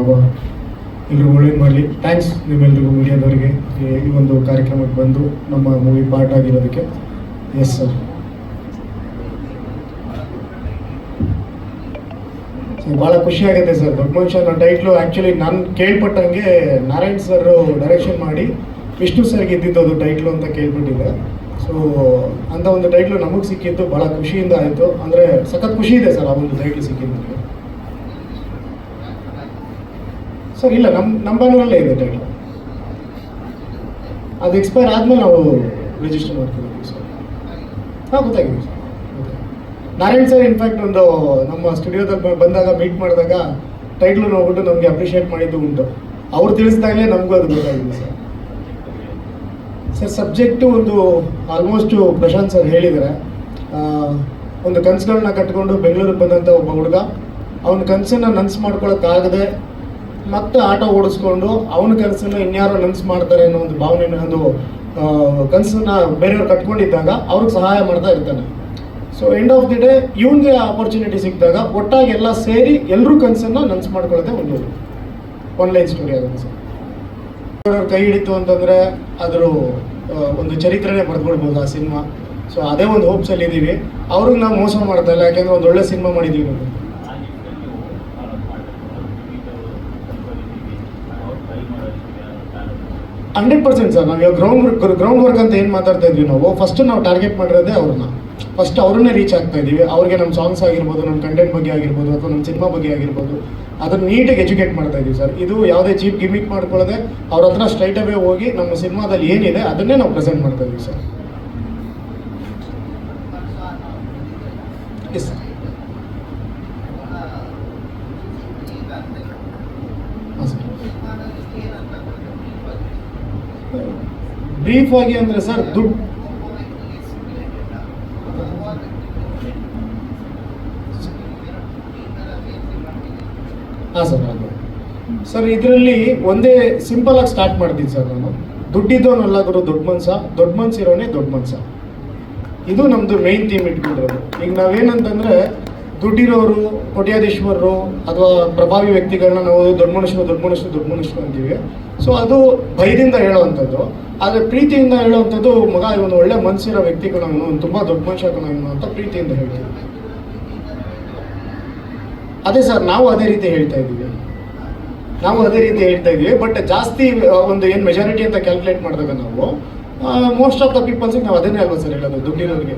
ಬಾಬಾ ಎಲ್ಲರೂ ಒಳ್ಳೇದು ಮಾಡಲಿ. ಥ್ಯಾಂಕ್ಸ್ ನಿಮ್ಮೆಲ್ಲರಿಗೂ ಮೀಡಿಯಾದವರಿಗೆ ಈ ಒಂದು ಕಾರ್ಯಕ್ರಮಕ್ಕೆ ಬಂದು ನಮ್ಮ ಮೂವಿ ಪಾರ್ಟ್ ಆಗಿರೋದಕ್ಕೆ. ಎಸ್ ಸರ್, ಭಾಳ ಖುಷಿ ಆಗುತ್ತೆ ಸರ್. ದೊಡ್ಡ ಮನುಷ್ಯ ನನ್ನ ಟೈಟ್ಲು ಆ್ಯಕ್ಚುಲಿ ನಾನು ಕೇಳ್ಪಟ್ಟಂಗೆ ನಾರಾಯಣ್ ಸರ್ ಡೈರೆಕ್ಷನ್ ಮಾಡಿ ವಿಷ್ಣು ಸರ್ಗೆ ಇದ್ದಿದ್ದು ಅದು ಟೈಟ್ಲು ಅಂತ ಕೇಳ್ಬಿಟ್ಟಿದೆ. ಸೊ ಅಂಥ ಒಂದು ಟೈಟ್ಲು ನಮಗೆ ಸಿಕ್ಕಿದ್ದು ಭಾಳ ಖುಷಿಯಿಂದ ಆಯಿತು. ಅಂದರೆ ಸಖತ್ ಖುಷಿ ಇದೆ ಸರ್ ಆ ಒಂದು ಟೈಟ್ಲು ಸಿಕ್ಕಿದ್ದು ನನಗೆ. ಸರ್ ಇಲ್ಲ, ನಮ್ಮ ಬ್ಯಾನರಲ್ಲೇ ಇದೆ ಟೈಟ್ಲು. ಅದು ಎಕ್ಸ್ಪೈರ್ ಆದಮೇಲೆ ನಾವು ರಿಜಿಸ್ಟರ್ ಮಾಡ್ತಿದ್ದೀವಿ ಸರ್. ಹಾಂ, ಗೊತ್ತಾಗಿದೆ ಸರ್. ನಾರಾಯಣ್ ಸರ್ ಇನ್ಫ್ಯಾಕ್ಟ್ ಒಂದು ನಮ್ಮ ಸ್ಟುಡಿಯೋದಲ್ಲಿ ಬಂದಾಗ ಮೀಟ್ ಮಾಡಿದಾಗ ಟೈಟ್ಲು ನೋಡ್ಬಿಟ್ಟು ನಮಗೆ ಅಪ್ರಿಷಿಯೇಟ್ ಮಾಡಿದ್ದು ಉಂಟು. ಅವ್ರು ತಿಳಿಸಿದಾಗಲೇ ನಮಗೂ ಅದು ಗೊತ್ತಾಗಿದೆ ಸರ್. ಸರ್ ಸಬ್ಜೆಕ್ಟು ಒಂದು ಆಲ್ಮೋಸ್ಟು ಪ್ರಶಾಂತ್ ಸರ್ ಹೇಳಿದ್ದಾರೆ. ಒಂದು ಕನಸುಗಳನ್ನ ಕಟ್ಕೊಂಡು ಬೆಂಗಳೂರಿಗೆ ಬಂದಂಥ ಒಬ್ಬ ಹುಡುಗ ಅವನ ಕನಸನ್ನು ನನಸು ಮಾಡ್ಕೊಳಕ್ಕಾಗದೆ ಮತ್ತೆ ಆಟೋ ಓಡಿಸ್ಕೊಂಡು ಅವನ ಕನಸನ್ನು ಇನ್ಯಾರೋ ನನಸು ಮಾಡ್ತಾರೆ ಅನ್ನೋ ಒಂದು ಭಾವನೆ, ಒಂದು ಕನಸನ್ನ ಬೇರೆಯವ್ರು ಕಟ್ಕೊಂಡಿದ್ದಾಗ ಅವ್ರಿಗೆ ಸಹಾಯ ಮಾಡ್ತಾ ಇರ್ತಾನೆ. So end of the day ಇವನಿಗೆ ಆಪರ್ಚುನಿಟಿ ಸಿಕ್ಕಿದಾಗ ಒಟ್ಟಾಗಿ ಎಲ್ಲ ಸೇರಿ ಎಲ್ಲರೂ ಕನಸನ್ನು ನನಸು ಮಾಡ್ಕೊಳ್ಳೋದೇ ಒಂದು ಒನ್ಲೈನ್ ಸ್ಟೋರಿ ಆಗುತ್ತೆ ಸರ್. ಕೈ ಹಿಡಿತು ಅಂತಂದರೆ ಅದ್ರ ಒಂದು ಚರಿತ್ರೆನೇ ಬರೆದ್ಬಿಡ್ಬೋದು ಆ ಸಿನಿಮಾ. ಸೊ ಅದೇ ಒಂದು ಹೋಪ್ಸಲ್ಲಿ ಇದ್ದೀವಿ. ಅವ್ರಿಗೆ ನಾವು ಮೋಸ ಮಾಡ್ತಾ ಇಲ್ಲ, ಯಾಕೆಂದರೆ ಒಂದು ಒಳ್ಳೆ ಸಿನಿಮಾ ಮಾಡಿದ್ದೀವಿ ನಾವು. 100% ಸರ್. ನಾವು ಗ್ರೌಂಡ್ ವರ್ಕ್ ಅಂತ ಏನು ಮಾತಾಡ್ತಾ ಇದ್ವಿ ನಾವು, ಫಸ್ಟ್ ನಾವು ಟಾರ್ಗೆಟ್ ಮಾಡಿರೋದೇ ಅವ್ರನ್ನ. ಫಸ್ಟ್ ಅವ್ರನ್ನೇ ರೀಚ್ ಆಗ್ತಾ ಇದ್ದೀವಿ. ಅವ್ರಿಗೆ ನಮ್ಮ ಸಾಂಗ್ಸ್ ಆಗಿರ್ಬೋದು, ನಮ್ಮ ಕಂಟೆಂಟ್ ಬಗ್ಗೆ ಆಗಿರ್ಬೋದು, ಅಥವಾ ನಮ್ಮ ಸಿನಿಮಾ ಬಗ್ಗೆ ಆಗಿರ್ಬೋದು, ಅದನ್ನು ನೀಟಾಗಿ ಎಜುಕೇಟ್ ಮಾಡ್ತಾ ಇದ್ದೀವಿ ಸರ್. ಇದು ಯಾವುದೇ ಚೀಪ್ ಗಿಮಿಕ್ ಮಾಡ್ಕೊಳ್ಳೋದೆ ಅವ್ರ ಹತ್ರ ಸ್ಟ್ರೈಟ್ ಅವೇ ಹೋಗಿ ನಮ್ಮ ಸಿನಿಮಾದಲ್ಲಿ ಏನಿದೆ ಅದನ್ನೇ ನಾವು ಪ್ರೆಸೆಂಟ್ ಮಾಡ್ತಾ ಇದ್ದೀವಿ ಸರ್. Yes sir. ಬ್ರೀಫ್ ಆಗಿ ಅಂದರೆ ಸರ್, ದುಡ್ಡು ಹಾಂ ಸರ್. ಅದು ಸರ್ ಇದರಲ್ಲಿ ಒಂದೇ ಸಿಂಪಲ್ ಆಗಿ ಸ್ಟಾರ್ಟ್ ಮಾಡ್ತೀನಿ ಸರ್ ನಾನು. ದುಡ್ಡಿದ್ದವನಲ್ಲ ಗುರು ದೊಡ್ಡ ಮನ್ಸಿರೋನೇ ದೊಡ್ಡ ಮನ್ಸ. ಇದು ನಮ್ಮದು ಮೇನ್ ಥೀಮ್ ಇಟ್ಕೊಂಡಿರೋದು. ಈಗ ನಾವೇನಂತಂದರೆ ದುಡ್ಡಿರೋರು, ಕೋಟ್ಯಾಧೀಶ್ವರರು ಅಥವಾ ಪ್ರಭಾವಿ ವ್ಯಕ್ತಿಗಳನ್ನ ನಾವು ದೊಡ್ಡ ಮನುಷ್ಯರು ಅಂತೀವಿ. ಸೊ ಅದು ಭಯದಿಂದ ಹೇಳೋವಂಥದ್ದು. ಆದರೆ ಪ್ರೀತಿಯಿಂದ ಹೇಳೋವಂಥದ್ದು, ಮಗ ಇವನು ಒಳ್ಳೆ ಮನಸ್ಸಿರೋ ವ್ಯಕ್ತಿ ಕಣ, ಇವನು ತುಂಬ ದೊಡ್ಡ ಮನುಷ್ಯ ಕಣ ಇವನು ಅಂತ ಪ್ರೀತಿಯಿಂದ ಹೇಳ್ತೀವಿ. ಅದೇ ಸರ್, ನಾವು ಅದೇ ರೀತಿ ಹೇಳ್ತಾ ಇದ್ದೀವಿ. ಬಟ್ ಜಾಸ್ತಿ ಒಂದು ಏನು ಮೆಜಾರಿಟಿ ಅಂತ ಕ್ಯಾಲ್ಕುಲೇಟ್ ಮಾಡಿದಾಗ ನಾವು ಮೋಸ್ಟ್ ಆಫ್ ದ ಪೀಪಲ್ಸಿಗೆ ನಾವು ಅದನ್ನೇ ಅಲ್ವಾ ಸರ್ ಹೇಳೋದು, ದುಡ್ಡಿರೋರಿಗೆ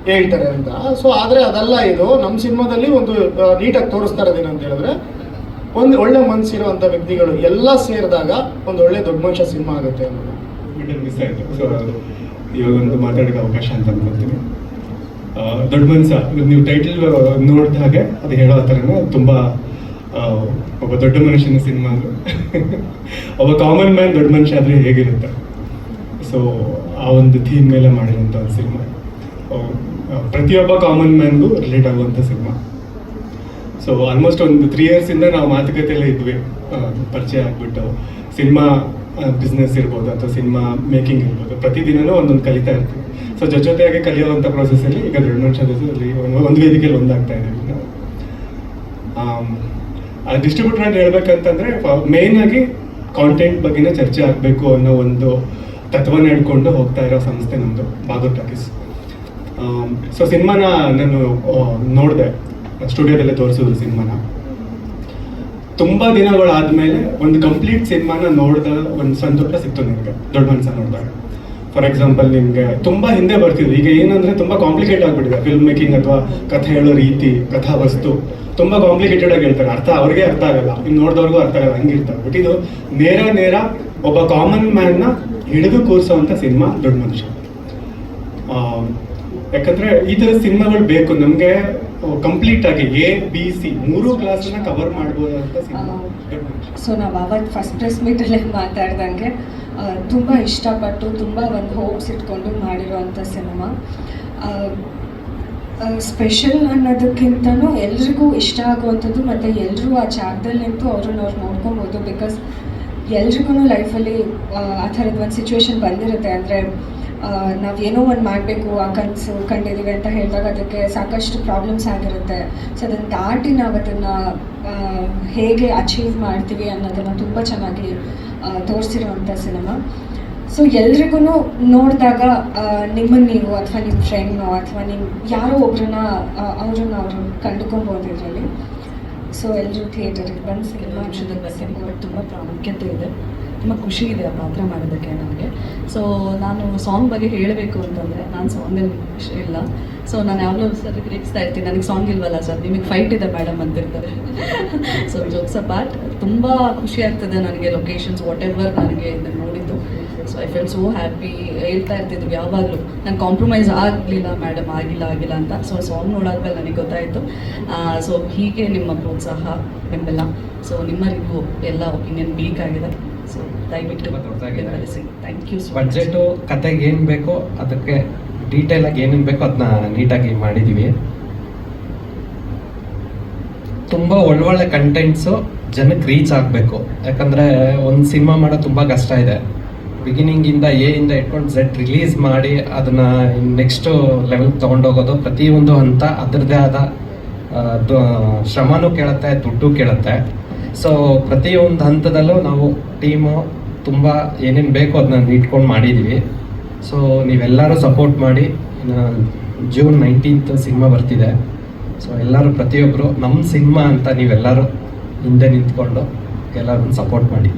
ಹೇಳ್ತಾರೆ ಅಂತ. ಸೊ ಆದರೆ ಅದಲ್ಲ, ಇದು ನಮ್ಮ ಸಿನಿಮಾದಲ್ಲಿ ಒಂದು ನೀಟಾಗಿ ತೋರಿಸ್ತಾ ಇರೋದೇನು ಅಂತ ಹೇಳಿದ್ರೆ, ಒಂದು ಒಳ್ಳೆ ಮನಸ್ಸಿರುವಂಥ ವ್ಯಕ್ತಿಗಳು ಎಲ್ಲ ಸೇರಿದಾಗ ಒಂದು ಒಳ್ಳೆ ದೊಡ್ಡ ಮನುಷ್ಯ ಸಿನಿಮಾ ಆಗುತ್ತೆ ಅನ್ನೋದು ಮಿಸ್ ಆಯಿತು. ಸೊ ಇವಾಗ ಒಂದು ಮಾತಾಡೋಕ್ಕೆ ಅವಕಾಶ ಅಂತ ಅನ್ಕೊಳ್ತೀನಿ. ದೊಡ್ಡ ಮನ್ಸ, ನೀವು ಟೈಟಲ್ ನೋಡಿದ ಹಾಗೆ ಅದು ಹೇಳೋ ಥರನೇ ತುಂಬ ಒಬ್ಬ ದೊಡ್ಡ ಮನುಷ್ಯನ ಸಿನಿಮಾ ಅದು. ಒಬ್ಬ ಕಾಮನ್ ಮ್ಯಾನ್ ದೊಡ್ಡ ಮನುಷ್ಯ ಆದರೆ ಹೇಗಿರುತ್ತೆ, ಸೊ ಆ ಒಂದು ಥೀಮ್ ಮೇಲೆ ಮಾಡಿರೋಂಥ ಒಂದು ಸಿನಿಮಾ. ಪ್ರತಿಯೊಬ್ಬ ಕಾಮನ್ ಮ್ಯಾನ್ಗೂ ರಿಲೇಟ್ ಆಗುವಂಥ ಸಿನಿಮಾ. ಸೊ ಆಲ್ಮೋಸ್ಟ್ ಒಂದು 3 yearsಯಿಂದ ನಾವು ಮಾತುಕತೆಯಲ್ಲೇ ಇದ್ವಿ, ಪರಿಚಯ ಆಗ್ಬಿಟ್ಟು. ಸಿನಿಮಾ ಬಿಸ್ನೆಸ್ ಇರ್ಬೋದು ಅಥವಾ ಸಿನಿಮಾ ಮೇಕಿಂಗ್ ಇರ್ಬೋದು, ಪ್ರತಿದಿನವೂ ಒಂದೊಂದು ಕಲಿತಾ ಇರ್ತೀವಿ. ಸೊ ಜೊತೆಯಾಗಿ ಕಲಿಯುವಂಥ ಪ್ರೊಸೆಸ್ಸಲ್ಲಿ ಈಗ ದೊಡ್ಡ ಮನುಷ್ಯದಲ್ಲಿ ಒಂದು ವೇದಿಕೆಯಲ್ಲಿ ಒಂದಾಗ್ತಾ ಇದ್ದೀವಿ ನಾವು. ಡಿಸ್ಟ್ರಿಬ್ಯೂಟರ್ ಅಂತ ಹೇಳ್ಬೇಕಂತಂದರೆ ಮೇಯ್ನ್ ಆಗಿ ಕಾಂಟೆಂಟ್ ಬಗ್ಗೆನೇ ಚರ್ಚೆ ಆಗಬೇಕು ಅನ್ನೋ ಒಂದು ತತ್ವನ ಹಿಡ್ಕೊಂಡು ಹೋಗ್ತಾ ಇರೋ ಸಂಸ್ಥೆ ನಮ್ಮದು ಭಾಗವತ್ ಟಾಕೀಸ್. ಸೊ ಸಿನಿಮಾನ ನಾನು ನೋಡಿದೆ, ಸ್ಟುಡಿಯೋದಲ್ಲೇ ತೋರಿಸಿದ್ರು ಸಿನಿಮಾನ. ತುಂಬ ದಿನಗಳಾದಮೇಲೆ ಒಂದು ಕಂಪ್ಲೀಟ್ ಸಿನಿಮಾನ ನೋಡಿದ ಒಂದು ಸಂತೋಷ ಸಿಕ್ತು ನನಗೆ ದೊಡ್ಡ ಮನಸ್ಸ ನೋಡಿದಾಗ. ಫಾರ್ ಎಕ್ಸಾಂಪಲ್, ನಿಮಗೆ ತುಂಬ ಹಿಂದೆ ಬರ್ತಿದ್ರು. ಈಗ ಏನಂದರೆ ತುಂಬ ಕಾಂಪ್ಲಿಕೇಟ್ ಆಗಿಬಿಟ್ಟಿದೆ ಫಿಲ್ಮ್ ಮೇಕಿಂಗ್ ಅಥವಾ ಕಥೆ ಹೇಳೋ ರೀತಿ, ಕಥಾ ವಸ್ತು ತುಂಬ ಕಾಂಪ್ಲಿಕೇಟೆಡ್ ಆಗಿ ಹೇಳ್ತಾರೆ. ಅವ್ರಿಗೆ ಅರ್ಥ ಆಗಲ್ಲ, ಇನ್ನು ನೋಡಿದವ್ರಿಗೂ ಅರ್ಥ ಆಗಲ್ಲ, ಹಂಗಿರ್ತಾರೆ. ಬಟ್ ಇದು ನೇರ ಒಬ್ಬ ಕಾಮನ್ ಮ್ಯಾನ್ನ ಹಿಡಿದು ಕೂರಿಸೋವಂಥ ಸಿನಿಮಾ ದೊಡ್ಡ ಮನುಷ್ಯ. ಯಾಕಂದರೆ ಈ ಥರ ಸಿನಿಮಾಗಳು ಬೇಕು ನಮಗೆ. ಕಂಪ್ಲೀಟ್ ಆಗಿ A-B-C 3 ಕ್ಲಾಸನ್ನ ಕವರ್ ಮಾಡ್ಬೋದಂತ ಸಿನಿಮಾ. ಸೊ ನಾವು ಅವತ್ತು ಫಸ್ಟ್ ಪ್ರೆಸ್ ಮೀಟಲ್ಲೇ ಮಾತಾಡ್ದಂಗೆ ತುಂಬ ಇಷ್ಟಪಟ್ಟು ತುಂಬ ಒಂದು ಹೋಪ್ಸ್ ಇಟ್ಕೊಂಡು ಮಾಡಿರೋವಂಥ ಸಿನಿಮಾ. ಸ್ಪೆಷಲ್ ಅನ್ನೋದಕ್ಕಿಂತನೂ ಎಲ್ರಿಗೂ ಇಷ್ಟ ಆಗುವಂಥದ್ದು, ಮತ್ತು ಎಲ್ಲರೂ ಆ ಜಾಗದಲ್ಲಿ ನಿಂತು ಅವ್ರನ್ನ ನೋಡ್ಕೊಬೋದು. ಬಿಕಾಸ್ ಎಲ್ರಿಗೂ ಲೈಫಲ್ಲಿ ಆ ಥರದ್ದು ಒಂದು ಸಿಚುವೇಶನ್ ಬಂದಿರುತ್ತೆ. ಅಂದರೆ ನಾವೇನೋ ಒಂದು ಮಾಡಬೇಕು ಆ ಕನಸು ಕಂಡಿದ್ದೀವಿ ಅಂತ ಹೇಳಿದಾಗ ಅದಕ್ಕೆ ಸಾಕಷ್ಟು ಪ್ರಾಬ್ಲಮ್ಸ್ ಆಗಿರುತ್ತೆ. ಸೊ ಅದನ್ನು ದಾಟಿ ನಾವು ಅದನ್ನು ಹೇಗೆ ಅಚೀವ್ ಮಾಡ್ತೀವಿ ಅನ್ನೋದನ್ನು ತುಂಬ ಚೆನ್ನಾಗಿ ತೋರಿಸಿರುವಂಥ ಸಿನಿಮಾ. ಸೊ ಎಲ್ರಿಗೂ ನೋಡಿದಾಗ ನಿಮ್ಮನ್ನು ನೀವು ಅಥವಾ ನಿಮ್ಮ ಫ್ರೆಂಡ್ನೋ ಅಥವಾ ನಿಮ್ಮ ಯಾರೋ ಒಬ್ಬರನ್ನ ಅವರು ಕಂಡುಕೊಬೋದು ಇದರಲ್ಲಿ. ಸೊ ಎಲ್ಲರೂ ಥಿಯೇಟರಿಗೆ ಬಂದು ಸಿನಿಮಾ ವಿಷಯದ ಬಗ್ಗೆ ತುಂಬ ಪ್ರಾಮುಖ್ಯತೆ ಇದೆ, ತುಂಬ ಖುಷಿ ಇದೆ ಆ ಪಾತ್ರ ಮಾಡೋದಕ್ಕೆ ನನಗೆ. ಸೊ ನಾನು ಸಾಂಗ್ ಬಗ್ಗೆ ಹೇಳಬೇಕು ಅಂತಂದರೆ ನಾನು ಸಾಂಗಲ್ಲಿ ಇಲ್ಲ. ಸೊ ನಾನು ಯಾವಾಗಲೂ ಸರ್ ರೇಗಿಸ್ತಾ ಇರ್ತೀನಿ, ನನಗೆ ಸಾಂಗ್ ಇಲ್ವಲ್ಲ ಸರ್, ನಿಮಗೆ ಫೈಟ್ ಇದೆ ಮೇಡಮ್ ಅಂತಿರ್ತಾರೆ. ಸೊ ಜೋಕ್ಸ್ ಅ ಪಾರ್ಟ್, ತುಂಬ ಖುಷಿ ಆಗ್ತದೆ ನನಗೆ ಲೊಕೇಶನ್ಸ್ ವಾಟ್ ಎವರ್ ನನಗೆ ಇದನ್ನು ನೋಡಿದ್ದು. So I felt so happy. ಹೇಳ್ತಾ ಇರ್ತಿದ್ವಿ ಯಾವಾಗಲೂ, ನಾನು ಕಾಂಪ್ರಮೈಸ್ ಆಗಲಿಲ್ಲ ಮೇಡಮ್, ಆಗಿಲ್ಲ ಅಂತ. ಸೊ ಸಾಂಗ್ ನೋಡಾದ್ಮೇಲೆ ನನಗೆ ಗೊತ್ತಾಯಿತು. ಸೊ ಹೀಗೆ ನಿಮ್ಮ ಪ್ರೋತ್ಸಾಹ ಬೆಂಬಲ, ಸೊ ನಿಮ್ಮ ರಿವ್ಯೂ ಎಲ್ಲ ಒಪಿನಿಯನ್ ಬೇಕಾಗಿದೆ. ಸೊ ದಯವಿಟ್ಟು ಬೆಂಬಲಿಸಿ. Thank you. ಬಡ್ಜೆಟು ಕತೆಗೆ ಏನು ಬೇಕೋ ಅದಕ್ಕೆ ಡೀಟೇಲಾಗಿ ಏನೇನು ಬೇಕೋ ಅದನ್ನ ನೀಟಾಗಿ ಮಾಡಿದ್ದೀವಿ. ತುಂಬ ಒಳ್ಳೊಳ್ಳೆ ಕಂಟೆಂಟ್ಸು ಜನಕ್ಕೆ ರೀಚ್ ಆಗಬೇಕು. ಯಾಕಂದರೆ ಒಂದು ಸಿನಿಮಾ ಮಾಡೋದು ತುಂಬ ಕಷ್ಟ ಇದೆ. ಬಿಗಿನಿಂಗಿಂದ ಇಂದ ಇಟ್ಕೊಂಡು ಝೆಡ್ ರಿಲೀಸ್ ಮಾಡಿ ಅದನ್ನು ನೆಕ್ಸ್ಟು ಲೆವೆಲ್ಗೆ ತೊಗೊಂಡೋಗೋದು ಪ್ರತಿಯೊಂದು ಹಂತ ಅದರದ್ದೇ ಆದ ಶ್ರಮನೂ ಕೇಳುತ್ತೆ, ದುಡ್ಡು ಕೇಳುತ್ತೆ. ಸೊ ಪ್ರತಿಯೊಂದು ಹಂತದಲ್ಲೂ ನಾವು ಟೀಮು ತುಂಬ ಏನೇನು ಬೇಕೋ ಅದನ್ನ ಇಟ್ಕೊಂಡು ಮಾಡಿದ್ದೀವಿ. ಸೊ ನೀವೆಲ್ಲರೂ ಸಪೋರ್ಟ್ ಮಾಡಿ. ಜೂನ್ 19th ಸಿನಿಮಾ ಬರ್ತಿದೆ. ಸೊ ಎಲ್ಲರೂ ಪ್ರತಿಯೊಬ್ಬರು ನಮ್ಮ ಸಿನಿಮಾ ಅಂತ ನೀವೆಲ್ಲರೂ ಹಿಂದೆ ನಿಂತ್ಕೊಂಡು ಎಲ್ಲರೂ ಸಪೋರ್ಟ್ ಮಾಡಿ.